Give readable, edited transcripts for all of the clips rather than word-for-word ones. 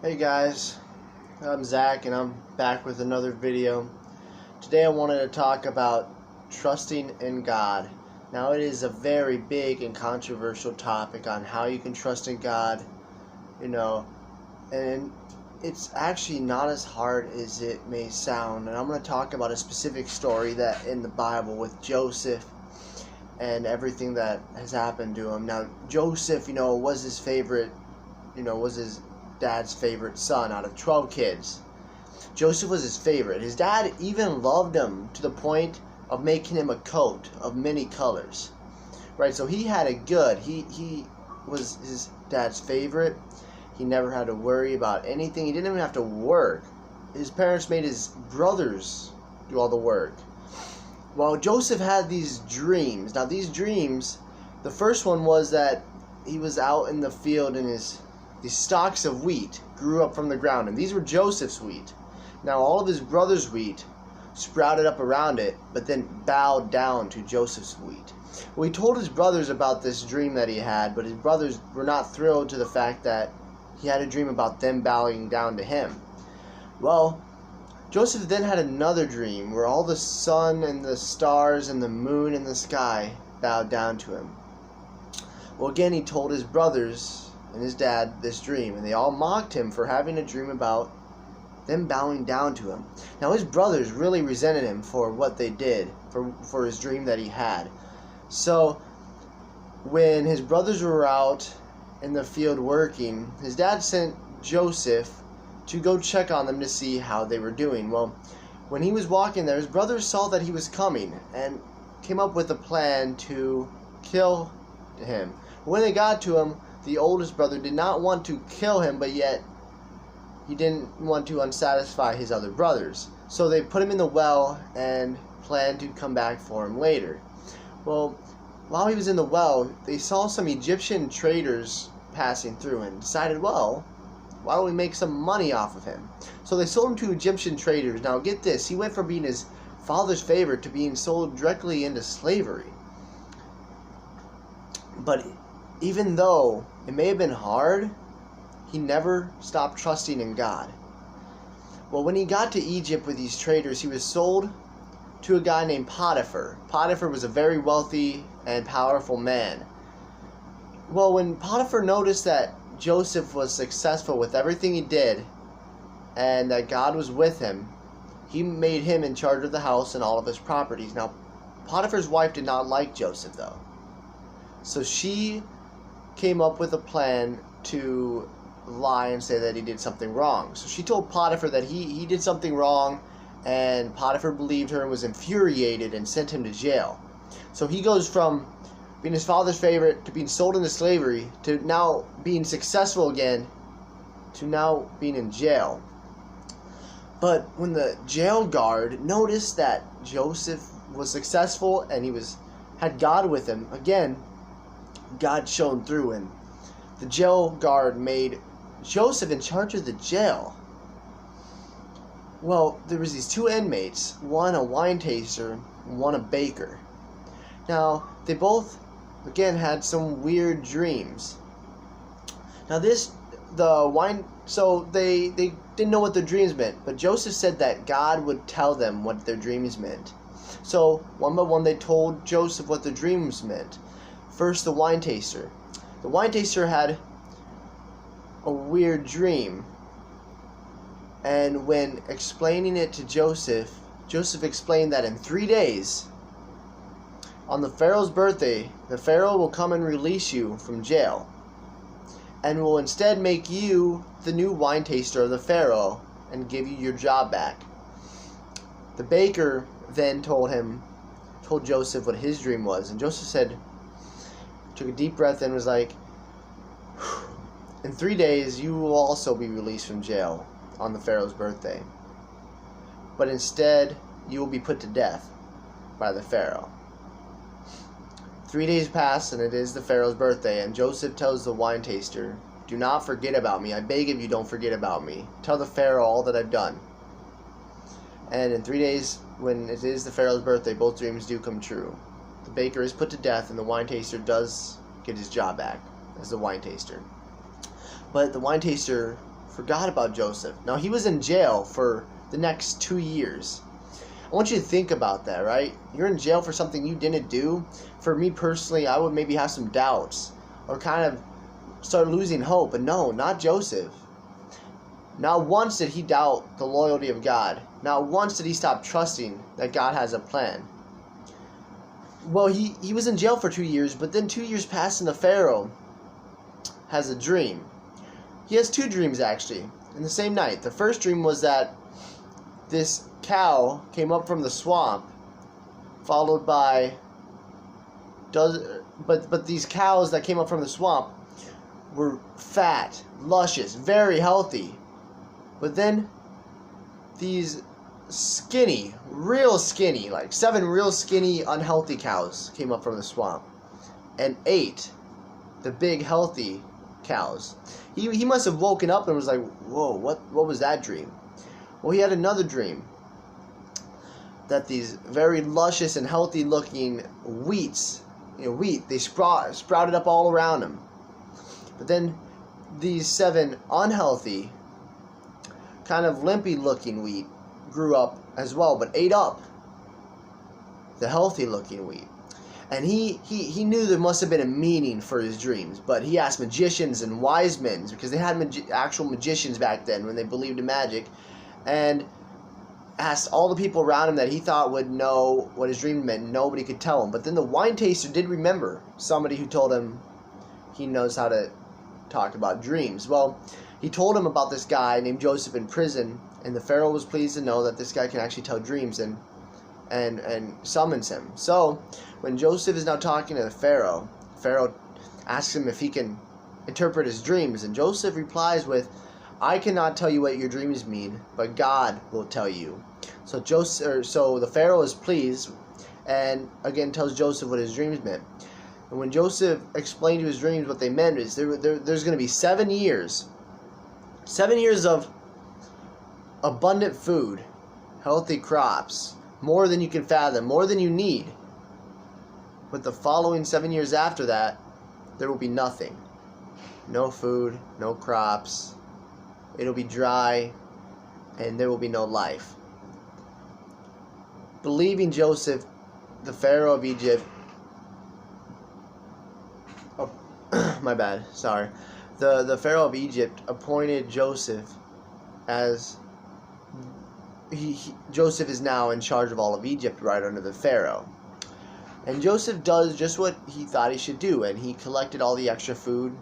Hey guys, I'm Zach and I'm back with another video. Today I wanted to talk about trusting in God. Now it is a very big and controversial topic on how you can trust in God, and it's actually not as hard as it may sound. And I'm going to talk about a specific story that in the Bible with Joseph and everything that has happened to him. Now Joseph, was his favorite, was his dad's favorite son out of 12 kids. Joseph was his favorite. His dad even loved him to the point of making him a coat of many colors. Right, so he had it good. He was his dad's favorite. He never had to worry about anything. He didn't even have to work. His parents made his brothers do all the work. Well, Joseph had these dreams. Now these dreams, the first one was that he was out in the field and these stalks of wheat grew up from the ground, and these were Joseph's wheat. Now all of his brothers' wheat sprouted up around it, but then bowed down to Joseph's wheat. Well, he told his brothers about this dream that he had, but his brothers were not thrilled to the fact that he had a dream about them bowing down to him. Well, Joseph then had another dream where all the sun and the stars and the moon in the sky bowed down to him. Well, again, he told his brothers and his dad this dream, and they all mocked him for having a dream about them bowing down to him. Now his brothers really resented him for what they did, for his dream that he had. So when his brothers were out in the field working, his dad sent Joseph to go check on them to see how they were doing. Well, when he was walking there, his brothers saw that he was coming and came up with a plan to kill him. When they got to him, the oldest brother did not want to kill him, but yet he didn't want to unsatisfy his other brothers. So they put him in the well and planned to come back for him later. Well, while he was in the well, they saw some Egyptian traders passing through and decided, well, why don't we make some money off of him? So they sold him to Egyptian traders. Now get this, he went from being his father's favorite to being sold directly into slavery. But even though it may have been hard, he never stopped trusting in God. Well, when he got to Egypt with these traders, he was sold to a guy named Potiphar. Potiphar was a very wealthy and powerful man. Well, when Potiphar noticed that Joseph was successful with everything he did and that God was with him, he made him in charge of the house and all of his properties. Now, Potiphar's wife did not like Joseph, though. So she came up with a plan to lie and say that he did something wrong. So she told Potiphar that he did something wrong, and Potiphar believed her and was infuriated and sent him to jail. So he goes from being his father's favorite to being sold into slavery to now being successful again to now being in jail. But when the jail guard noticed that Joseph was successful and he had God with him, again, God shone through, and the jail guard made Joseph in charge of the jail. Well, there was these two inmates, one a wine taster and one a baker. Now, they both, again, had some weird dreams. Now so they didn't know what their dreams meant, but Joseph said that God would tell them what their dreams meant. So, one by one, they told Joseph what the dreams meant. First, the wine taster. The wine taster had a weird dream, and when explaining it to Joseph, Joseph explained that in 3 days, on the Pharaoh's birthday, the Pharaoh will come and release you from jail, and will instead make you the new wine taster of the Pharaoh and give you your job back. The baker then told Joseph what his dream was, and Joseph took a deep breath and was like, in 3 days you will also be released from jail on the Pharaoh's birthday. But instead you will be put to death by the Pharaoh. 3 days pass and it is the Pharaoh's birthday, and Joseph tells the wine taster, do not forget about me. I beg of you, don't forget about me. Tell the Pharaoh all that I've done. And in 3 days, when it is the Pharaoh's birthday, both dreams do come true. The baker is put to death, and the wine taster does get his job back as the wine taster. But the wine taster forgot about Joseph. Now, he was in jail for the next 2 years. I want you to think about that, right? You're in jail for something you didn't do. For me personally, I would maybe have some doubts or kind of start losing hope. But no, not Joseph. Not once did he doubt the loyalty of God. Not once did he stop trusting that God has a plan. Well, he was in jail for 2 years, but then 2 years pass and the Pharaoh has a dream. He has 2 dreams, actually, in the same night. The first dream was that this cow came up from the swamp, followed by but these cows that came up from the swamp were fat, luscious, very healthy. But then these skinny, real skinny, like 7 real skinny, unhealthy cows came up from the swamp and ate the big, healthy cows. He must have woken up and was like, whoa, what was that dream? Well, he had another dream that these very luscious and healthy looking wheat, they sprouted up all around him. But then these 7 unhealthy, kind of limpy looking wheat grew up as well, but ate up the healthy looking wheat. And he knew there must have been a meaning for his dreams, but he asked magicians and wise men, because they had actual magicians back then when they believed in magic, and asked all the people around him that he thought would know what his dream meant. Nobody could tell him. But then the wine taster did remember somebody who told him he knows how to talk about dreams. Well, he told him about this guy named Joseph in prison, and the Pharaoh was pleased to know that this guy can actually tell dreams and summons him. So when Joseph is now talking to the Pharaoh asks him if he can interpret his dreams, and Joseph replies with, I cannot tell you what your dreams mean, but God will tell you. So the Pharaoh is pleased, and again tells Joseph what his dreams meant. And when Joseph explained to his dreams what they meant, is there's going to be 7 years. 7 years of abundant food, healthy crops, more than you can fathom, more than you need. But the following 7 years after that, there will be nothing. No food, no crops. It'll be dry, and there will be no life. Believing Joseph, the Pharaoh of Egypt, the Pharaoh of Egypt appointed Joseph as Joseph is now in charge of all of Egypt, right under the Pharaoh. And Joseph does just what he thought he should do, and he collected all the extra food,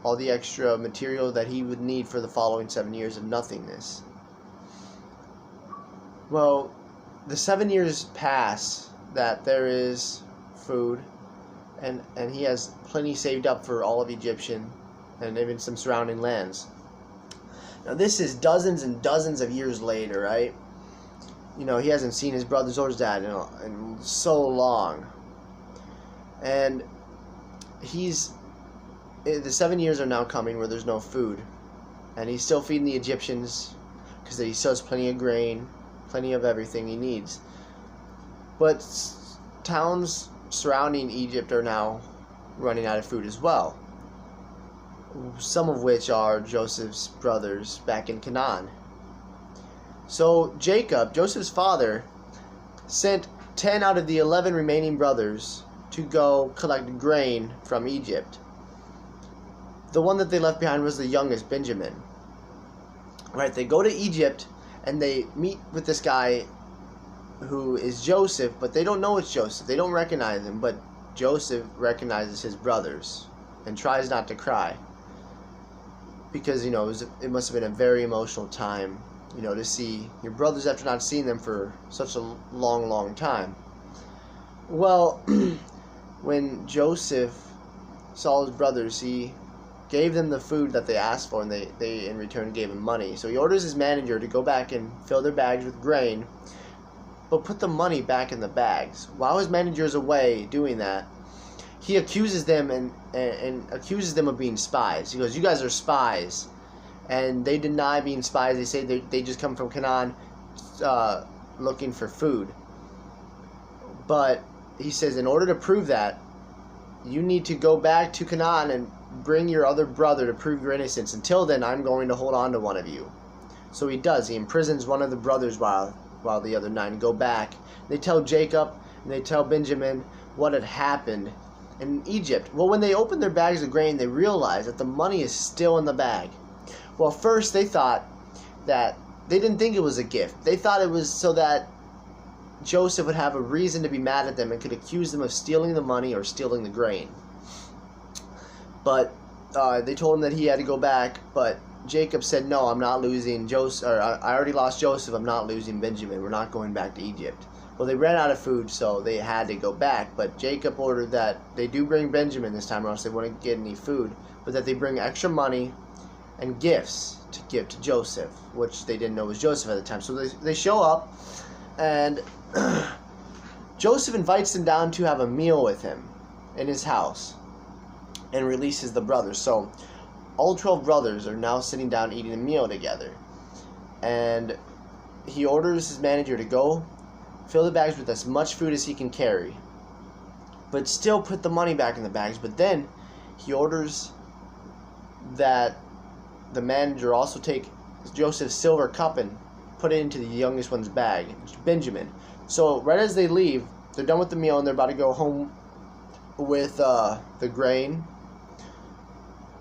all the extra material that he would need for the following 7 years of nothingness. Well, the 7 years pass that there is food, and he has plenty saved up for all of Egyptian and even some surrounding lands. Now this is dozens and dozens of years later, right? He hasn't seen his brothers or his dad in so long. And the 7 years are now coming where there's no food. And he's still feeding the Egyptians because he still has plenty of grain, plenty of everything he needs. But towns surrounding Egypt are now running out of food as well. Some of which are Joseph's brothers back in Canaan. So Jacob, Joseph's father, sent 10 out of the 11 remaining brothers to go collect grain from Egypt. The one that they left behind was the youngest, Benjamin. Right, they go to Egypt and they meet with this guy who is Joseph, but they don't know it's Joseph. They don't recognize him, but Joseph recognizes his brothers and tries not to cry. Because, it must have been a very emotional time, to see your brothers after not seeing them for such a long, long time. Well, when Joseph saw his brothers, he gave them the food that they asked for, and they in return gave him money. So he orders his manager to go back and fill their bags with grain, but put the money back in the bags. While his manager is away doing that, he accuses them and accuses them of being spies. He goes, you guys are spies. And they deny being spies. They say they just come from Canaan looking for food. But he says, in order to prove that, you need to go back to Canaan bring your other brother to prove your innocence. Until then, I'm going to hold on to one of you." So he does. He imprisons one of the brothers while the other 9 go back. They tell Jacob and they tell Benjamin what had happened in Egypt. Well, when they open their bags of grain, they realize that the money is still in the bag. Well, first they thought that they didn't think it was a gift. They thought it was so that Joseph would have a reason to be mad at them and could accuse them of stealing the money or stealing the grain. But they told him that he had to go back, but Jacob said, "No, I'm not losing Joseph. Or I already lost Joseph. I'm not losing Benjamin. We're not going back to Egypt." Well, they ran out of food, so they had to go back. But Jacob ordered that they do bring Benjamin this time, or else they wouldn't get any food. But that they bring extra money and gifts to give to Joseph, which they didn't know was Joseph at the time. So they show up, and Joseph invites them down to have a meal with him in his house and releases the brothers. So all 12 brothers are now sitting down eating a meal together. And he orders his manager to go fill the bags with as much food as he can carry, but still put the money back in the bags. But then he orders that the manager also take Joseph's silver cup and put it into the youngest one's bag, Benjamin. So right as they leave, they're done with the meal and they're about to go home with the grain.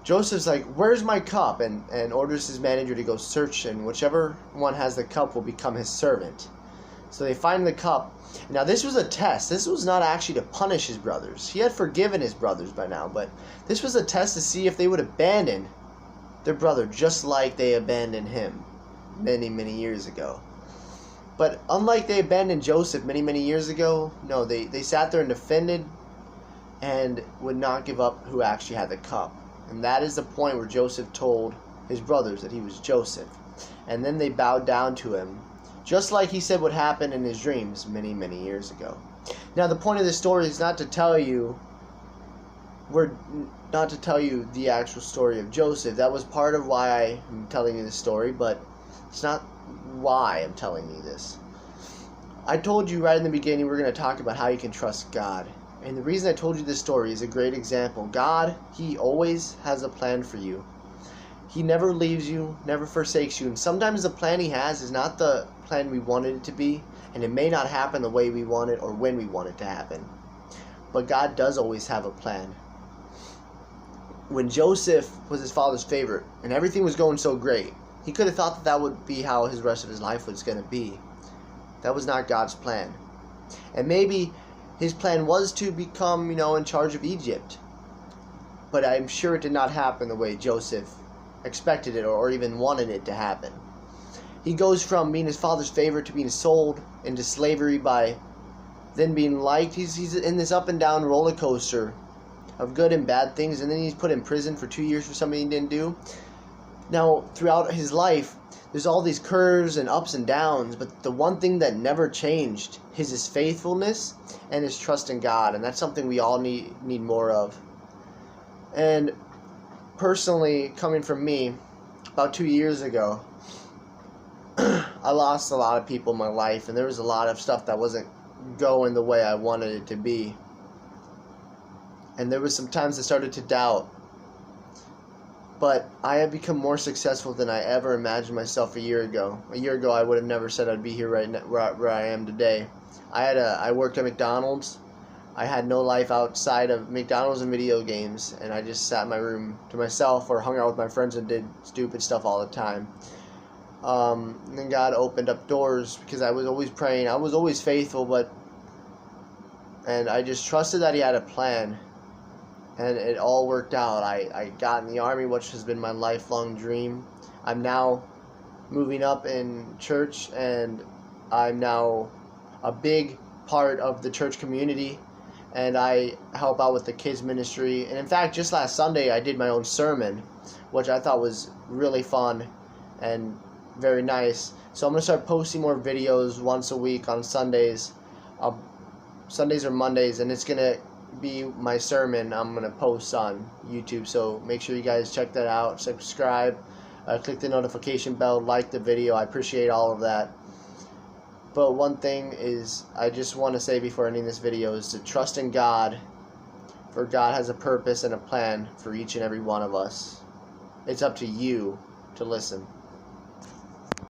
Joseph's like, "Where's my cup?" and orders his manager to go search, and whichever one has the cup will become his servant. So they find the cup. Now this was a test. This was not actually to punish his brothers. He had forgiven his brothers by now, but this was a test to see if they would abandon their brother just like they abandoned him many, many years ago. But unlike they abandoned Joseph many, many years ago, no, they sat there and defended and would not give up who actually had the cup. And that is the point where Joseph told his brothers that he was Joseph. And then they bowed down to him, just like he said would happen in his dreams many, many years ago. Now, the point of this story is not to tell you the actual story of Joseph. That was part of why I'm telling you this story, but it's not why I'm telling you this. I told you right in the beginning we're going to talk about how you can trust God. And the reason I told you this story is a great example. God, He always has a plan for you. He never leaves you, never forsakes you. And sometimes the plan He has is not the plan we wanted it to be, and it may not happen the way we want it or when we want it to happen. But God does always have a plan. When Joseph was his father's favorite and everything was going so great, he could have thought that that would be how his rest of his life was going to be. That was not God's plan. And maybe his plan was to become, in charge of Egypt. But I'm sure it did not happen the way Joseph expected it or even wanted it to happen. He goes from being his father's favorite to being sold into slavery by then being liked. He's in this up and down roller coaster of good and bad things, and then he's put in prison for 2 years for something he didn't do. Now, throughout his life, there's all these curves and ups and downs, but the one thing that never changed is his faithfulness and his trust in God, and that's something we all need more of. And personally, coming from me, about 2 years ago, I lost a lot of people in my life, and there was a lot of stuff that wasn't going the way I wanted it to be. And there was some times I started to doubt. But I have become more successful than I ever imagined myself a year ago. A year ago, I would have never said I'd be here right now, where I am today. I worked at McDonald's. I had no life outside of McDonald's and video games, and I just sat in my room to myself or hung out with my friends and did stupid stuff all the time. And then God opened up doors because I was always praying. I was always faithful, and I just trusted that He had a plan. And it all worked out. I got in the Army, which has been my lifelong dream. I'm now moving up in church, and I'm now a big part of the church community, and I help out with the kids ministry. And in fact, just last Sunday, I did my own sermon, which I thought was really fun and very nice. So I'm going to start posting more videos once a week on Sundays. Sundays or Mondays, and it's going to be my sermon I'm going to post on YouTube. So make sure you guys check that out, subscribe, click the notification bell, like the video. I appreciate all of that. But one thing is I just want to say before ending this video is to trust in God For God has a purpose and a plan for each and every one of us. It's up to you to listen.